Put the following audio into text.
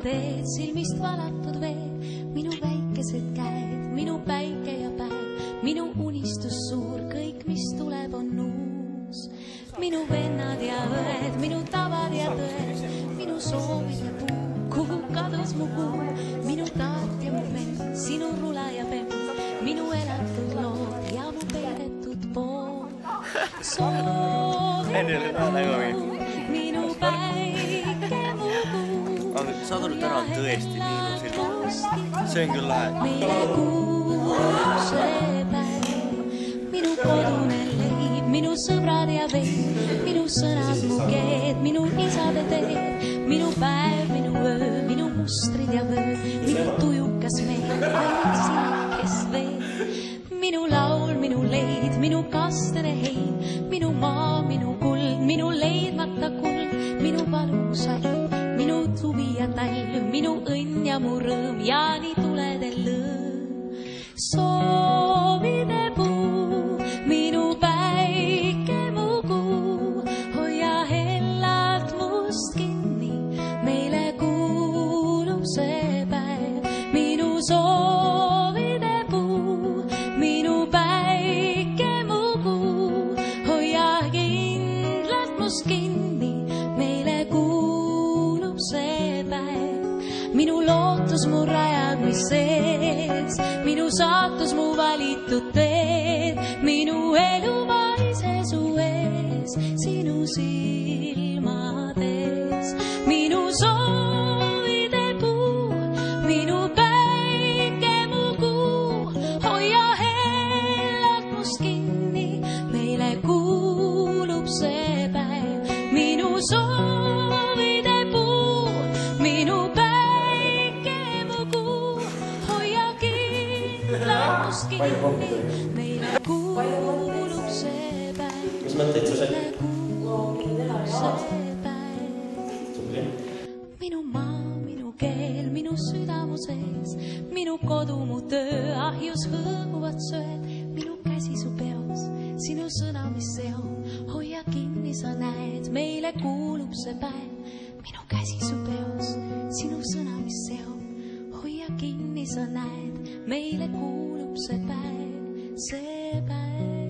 teed silmist valatud veel, minu väikesed käed, minu päike ja päev, minu unistus suur, kõik, mis tuleb, on uus. Minu vennad ja õed, minu tavad ja tõed, minu soovid ja puu, kuhu kadus mu kuu, minu taat ja mu vend, sinu rula ja pemm, minu elatud lood ja mu peidetud pool. Minu päike mu kuu. Saad aru, täna on tõesti nii ilus. See on küll lahe. Meile kuulub see päev, minu kodune leib, minu sõbrad ja veid, minu sõnad, mu keed, minu isade teed, minu päev, minu öö, minu mustrid ja vöö, minu tujukas meil, ainult silkes veel. Minu laul, minu leid, minu kastene heid, minu maa, minu kuld, minu leidmata kuld, minu valusall, minu suvi ja talv, minu õnn ja mu rõõm ja nii tuledel lõõm. Soovide puu, minu päike, mu kuu, hoia hellalt must kinni, meile kuulub see päev, minu soovide puu, minu päike, mu kuu, hoia kindlalt must kinni, meile kuulub see päev. Minu lootus, mu rajad, mis sees, minu saatus, mu valitud teed, minu elu vaise su ees, sinu silmades. Minu soovide puu, minu päike, mu kuu, hoia hellalt must kinni, meile kuulub see päev. Minu soovide puu, minu päike, mu kuu, hoia kindlalt must kinni, meile kuulub see päev. Meile kuulub see päev. Minu maa, minu keel, minu südamu sees, minu kodu, mu töö, ahjus hõõguvad söed, minu käsi su peos, sinu sõna, mis seob, hoia kinni, sa näed, meile kuulub see päev. Minu käsi su peos, sinu sõna, mis seob, hoia kinni, sa näed, meile kuulub see päev, see päev.